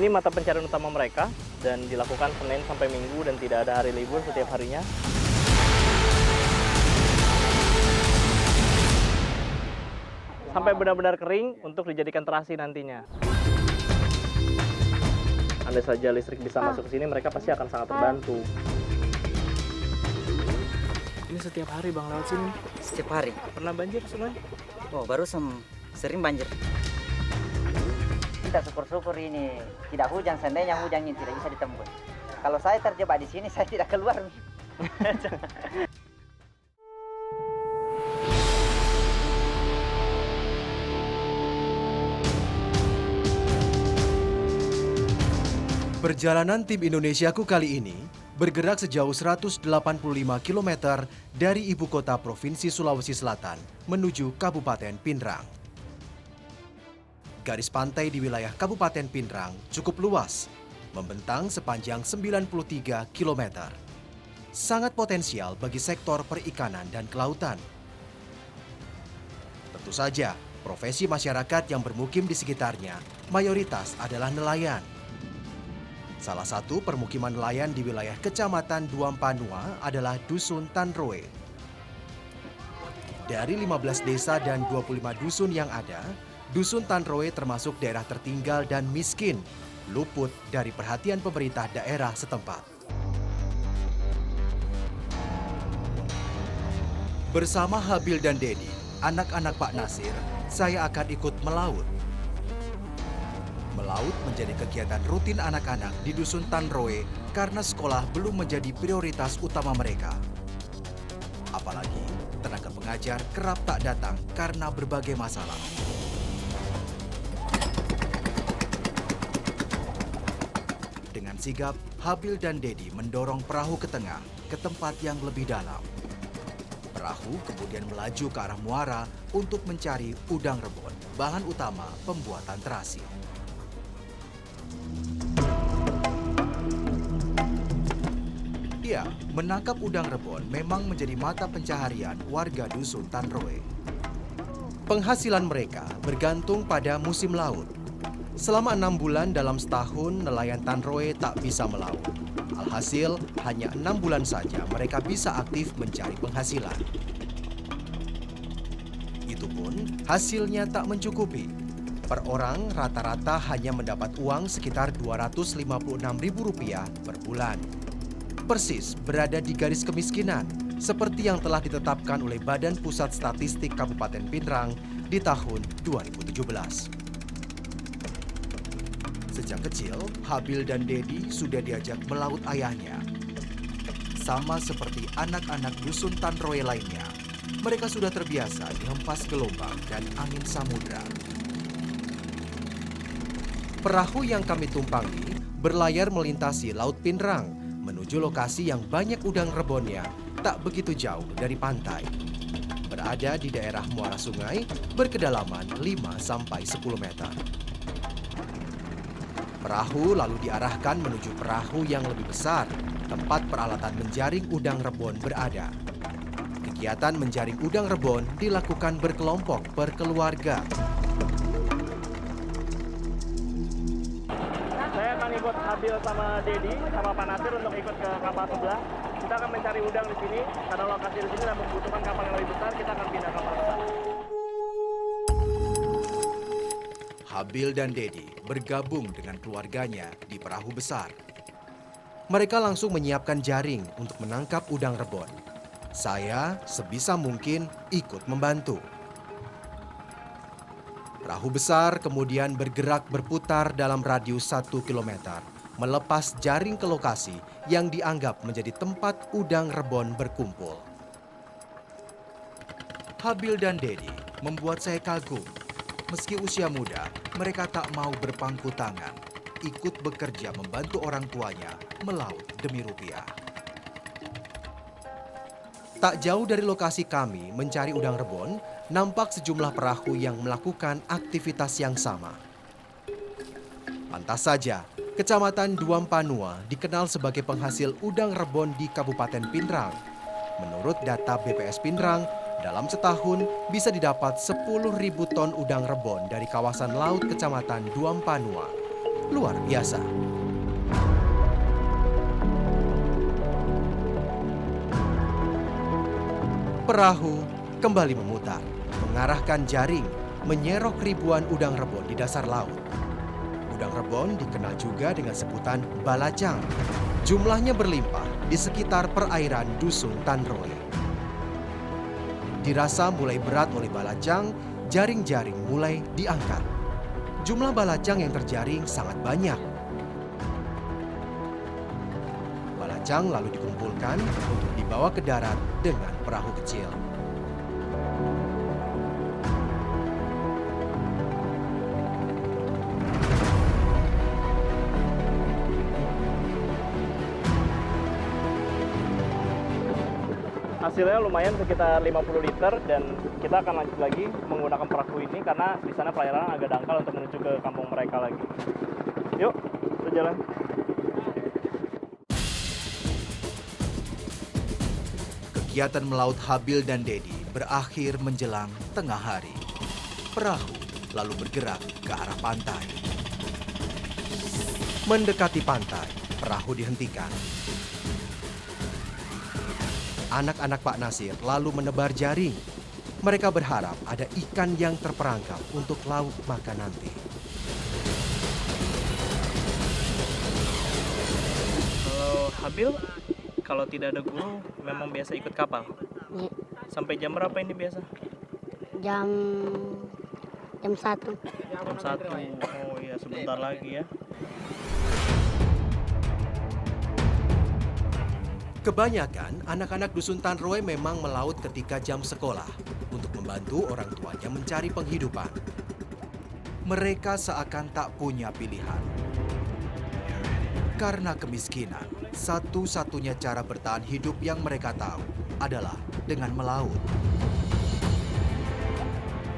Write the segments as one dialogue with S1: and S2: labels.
S1: Ini mata pencarian utama mereka dan dilakukan Senin sampai Minggu dan tidak ada hari libur setiap harinya. Sampai benar-benar kering untuk dijadikan terasi nantinya. Andai saja listrik bisa masuk ke sini, mereka pasti akan sangat terbantu. Ini setiap hari Bang lewat sini.
S2: Setiap hari.
S1: Pernah banjir sungai?
S2: Oh, baru sering banjir. Kita syukur-syukur ini tidak hujan, seandainya hujan ini tidak bisa ditembus. Kalau saya terjebak di sini, saya tidak keluar.
S3: Perjalanan tim Indonesiaku kali ini bergerak sejauh 185 km dari ibu kota Provinsi Sulawesi Selatan menuju Kabupaten Pinrang. Garis pantai di wilayah Kabupaten Pinrang cukup luas, membentang sepanjang 93 km. Sangat potensial bagi sektor perikanan dan kelautan. Tentu saja, profesi masyarakat yang bermukim di sekitarnya mayoritas adalah nelayan. Salah satu permukiman nelayan di wilayah Kecamatan Duampanua adalah Dusun Tanroe. Dari 15 desa dan 25 dusun yang ada, Dusun Tanroe termasuk daerah tertinggal dan miskin, luput dari perhatian pemerintah daerah setempat. Bersama Habil dan Dedi, anak-anak Pak Nasir, saya akan ikut melaut. Melaut menjadi kegiatan rutin anak-anak di Dusun Tanroe karena sekolah belum menjadi prioritas utama mereka. Apalagi tenaga pengajar kerap tak datang karena berbagai masalah. Dengan sigap, Habil dan Dedi mendorong perahu ke tengah, ke tempat yang lebih dalam. Perahu kemudian melaju ke arah muara untuk mencari udang rebon, bahan utama pembuatan terasi. Ya, menangkap udang rebon memang menjadi mata pencaharian warga Dusun Tanroe. Penghasilan mereka bergantung pada musim laut. Selama 6 bulan dalam setahun, nelayan Tanroe tak bisa melaut. Alhasil, hanya 6 bulan saja mereka bisa aktif mencari penghasilan. Itu pun hasilnya tak mencukupi. Per orang rata-rata hanya mendapat uang sekitar Rp256.000 per bulan. Persis berada di garis kemiskinan, seperti yang telah ditetapkan oleh Badan Pusat Statistik Kabupaten Pinrang di tahun 2017. Sejak kecil, Habil dan Dedi sudah diajak melaut ayahnya. Sama seperti anak-anak Dusun Tanroe lainnya, mereka sudah terbiasa dihempas gelombang dan angin samudra. Perahu yang kami tumpangi berlayar melintasi Laut Pinrang menuju lokasi yang banyak udang rebonnya tak begitu jauh dari pantai. Berada di daerah muara sungai berkedalaman 5-10 meter. Perahu lalu diarahkan menuju perahu yang lebih besar, tempat peralatan menjaring udang rebon berada. Kegiatan menjaring udang rebon dilakukan berkelompok per keluarga.
S1: Saya akan ikut Habil sama Dedi sama Pak Nasir untuk ikut ke kapal sebelah. Kita akan mencari udang di sini karena lokasi di sini dan membutuhkan kapal yang lebih besar. Kita akan pindah kapal besar.
S3: Habil dan Dedi bergabung dengan keluarganya di perahu besar. Mereka langsung menyiapkan jaring untuk menangkap udang rebon. Saya sebisa mungkin ikut membantu. Perahu besar kemudian bergerak berputar dalam radius 1 km, melepas jaring ke lokasi yang dianggap menjadi tempat udang rebon berkumpul. Habil dan Dedi membuat saya kagum. Meski usia muda, mereka tak mau berpangku tangan, ikut bekerja membantu orang tuanya melaut demi rupiah. Tak jauh dari lokasi kami mencari udang rebon, nampak sejumlah perahu yang melakukan aktivitas yang sama. Pantas saja, Kecamatan Duampanua dikenal sebagai penghasil udang rebon di Kabupaten Pinrang. Menurut data BPS Pinrang, dalam setahun bisa didapat 10.000 ton udang rebon dari kawasan laut Kecamatan Duampanua. luar biasa. Perahu kembali memutar, mengarahkan jaring, menyerok ribuan udang rebon di dasar laut. Udang rebon dikenal juga dengan sebutan balacang. Jumlahnya berlimpah di sekitar perairan Dusun Tanroe. Dirasa mulai berat oleh balacang, jaring-jaring mulai diangkat. Jumlah balacang yang terjaring sangat banyak. Balacang lalu dikumpulkan untuk dibawa ke darat dengan perahu kecil.
S1: Hasilnya lumayan sekitar 50 liter dan kita akan lanjut lagi menggunakan perahu ini karena di sana perairan agak dangkal untuk menuju ke kampung mereka lagi. Yuk, kita jalan.
S3: Kegiatan melaut Habil dan Dedi berakhir menjelang tengah hari. Perahu lalu bergerak ke arah pantai. Mendekati pantai, perahu dihentikan. Anak-anak Pak Nasir lalu menebar jaring. Mereka berharap ada ikan yang terperangkap untuk lauk makan nanti.
S1: Kalau Habil, kalau tidak ada guru, memang biasa ikut kapal.
S4: Iya,
S1: Sampai jam berapa ini biasa?
S4: jam 1.
S1: Jam 1. Oh iya, sebentar lagi ya.
S3: Kebanyakan anak-anak Dusun Tanroe memang melaut ketika jam sekolah untuk membantu orang tuanya mencari penghidupan. Mereka seakan tak punya pilihan. Karena kemiskinan, satu-satunya cara bertahan hidup yang mereka tahu adalah dengan melaut.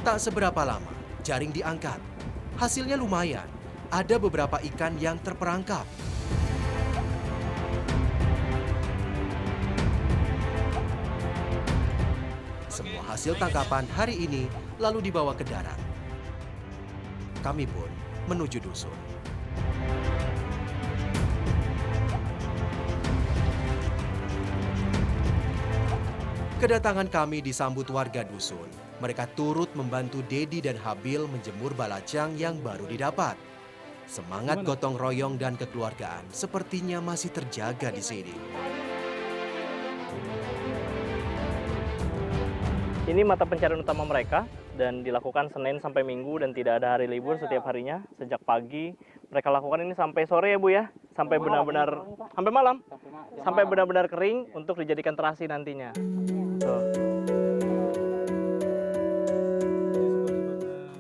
S3: Tak seberapa lama, jaring diangkat. Hasilnya lumayan. Ada beberapa ikan yang terperangkap. Semua hasil tangkapan hari ini lalu dibawa ke darat. Kami pun menuju dusun. Kedatangan kami disambut warga dusun. Mereka turut membantu Dedi dan Habil menjemur balacang yang baru didapat. Semangat gotong royong dan kekeluargaan sepertinya masih terjaga di sini.
S1: Ini mata pencarian utama mereka dan dilakukan Senin sampai Minggu dan tidak ada hari libur setiap harinya. Sejak pagi mereka lakukan ini sampai sore ya Bu ya, sampai benar-benar sampai malam, sampai benar-benar kering untuk dijadikan terasi nantinya. Tuh.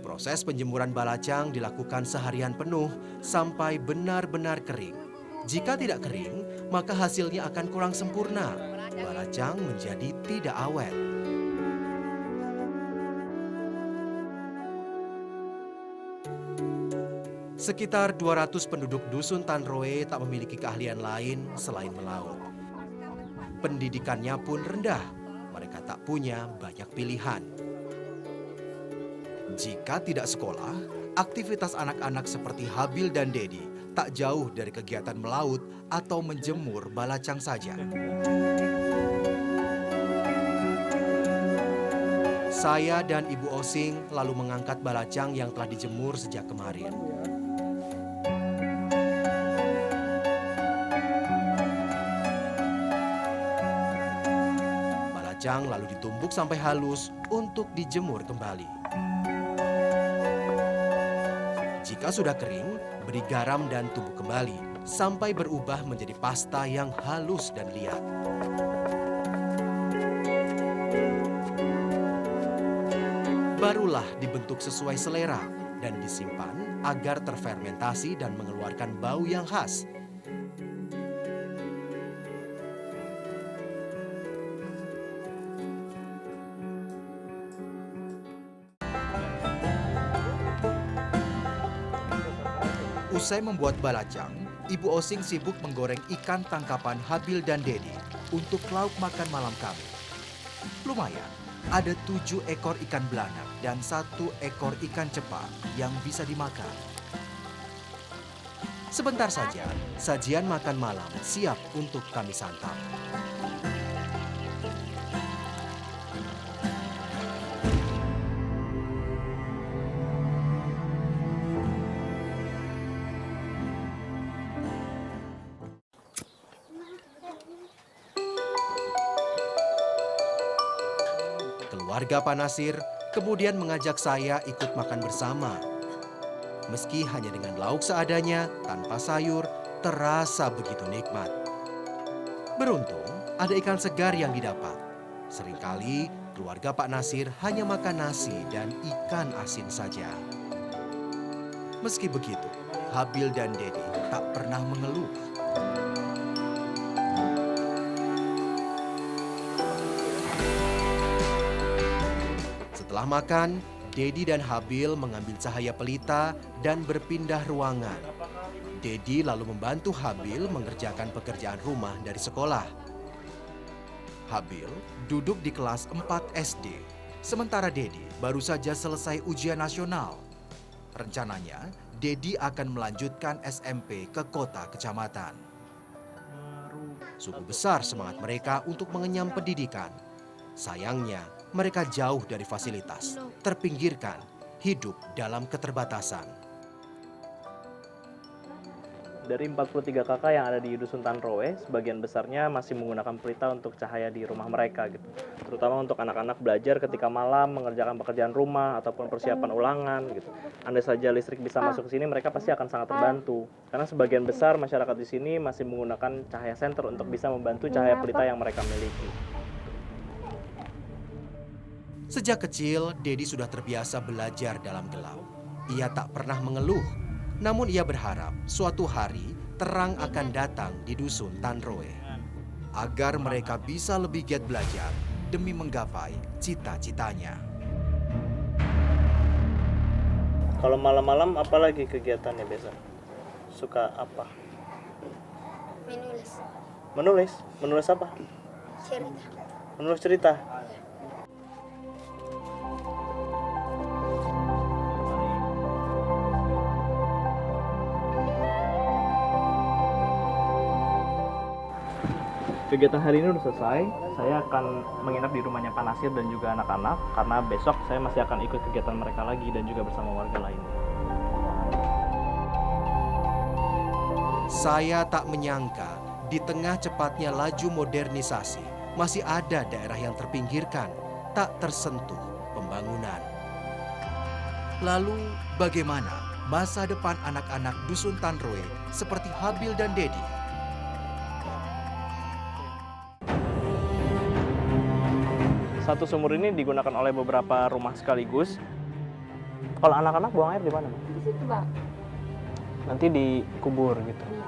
S3: Proses penjemuran balacang dilakukan seharian penuh sampai benar-benar kering. Jika tidak kering, maka hasilnya akan kurang sempurna. Balacang menjadi tidak awet. Sekitar 200 penduduk Dusun Tanroe tak memiliki keahlian lain selain melaut. Pendidikannya pun rendah. Mereka tak punya banyak pilihan. Jika tidak sekolah, aktivitas anak-anak seperti Habil dan Dedi tak jauh dari kegiatan melaut atau menjemur balacang saja. Saya dan Ibu Osing lalu mengangkat balacang yang telah dijemur sejak kemarin. Balacang lalu ditumbuk sampai halus untuk dijemur kembali. Jika sudah kering, beri garam dan tumbuk kembali sampai berubah menjadi pasta yang halus dan liat. Barulah dibentuk sesuai selera dan disimpan agar terfermentasi dan mengeluarkan bau yang khas. Usai membuat balacang, Ibu Osing sibuk menggoreng ikan tangkapan Habil dan Dedi untuk lauk makan malam kami. Lumayan, ada 7 ekor ikan belanak dan 1 ekor ikan cepat yang bisa dimakan. Sebentar saja, sajian makan malam siap untuk kami santap. Keluarga Pak Nasir kemudian mengajak saya ikut makan bersama. Meski hanya dengan lauk seadanya, tanpa sayur, terasa begitu nikmat. Beruntung, ada ikan segar yang didapat. Seringkali, keluarga Pak Nasir hanya makan nasi dan ikan asin saja. Meski begitu, Habil dan Dedi tak pernah mengeluh. Setelah makan, Dedi dan Habil mengambil cahaya pelita dan berpindah ruangan. Dedi lalu membantu Habil mengerjakan pekerjaan rumah dari sekolah. Habil duduk di kelas 4 SD, sementara Dedi baru saja selesai ujian nasional. Rencananya, Dedi akan melanjutkan SMP ke kota kecamatan. Sungguh besar semangat mereka untuk mengenyam pendidikan. Sayangnya, mereka jauh dari fasilitas, terpinggirkan, hidup dalam keterbatasan.
S1: Dari 43 kakak yang ada di Dusun Tanroe, sebagian besarnya masih menggunakan pelita untuk cahaya di rumah mereka gitu. Terutama untuk anak-anak belajar ketika malam, mengerjakan pekerjaan rumah ataupun persiapan ulangan gitu. Andai saja listrik bisa masuk ke sini, mereka pasti akan sangat terbantu. Karena sebagian besar masyarakat di sini masih menggunakan cahaya senter untuk bisa membantu cahaya pelita yang mereka miliki.
S3: Sejak kecil, Dedi sudah terbiasa belajar dalam gelap. Ia tak pernah mengeluh, namun ia berharap suatu hari terang akan datang di Dusun Tanroe. Agar mereka bisa lebih giat belajar demi menggapai cita-citanya.
S1: Kalau malam-malam apa lagi kegiatannya biasa? Suka apa?
S4: Menulis
S1: Menulis? Menulis apa?
S4: cerita.
S1: Menulis cerita? Kegiatan hari ini udah selesai. Saya akan menginap di rumahnya Pak Nasir dan juga anak-anak karena besok saya masih akan ikut kegiatan mereka lagi dan juga bersama warga lainnya.
S3: Saya tak menyangka di tengah cepatnya laju modernisasi masih ada daerah yang terpinggirkan, tak tersentuh pembangunan. Lalu bagaimana masa depan anak-anak Dusun Tanroe seperti Habil dan Dedi?
S1: Satu sumur ini digunakan oleh beberapa rumah sekaligus. Kalau anak-anak buang air di mana, Bang?
S4: Di situ, Bang.
S1: Nanti dikubur gitu.
S4: Iya.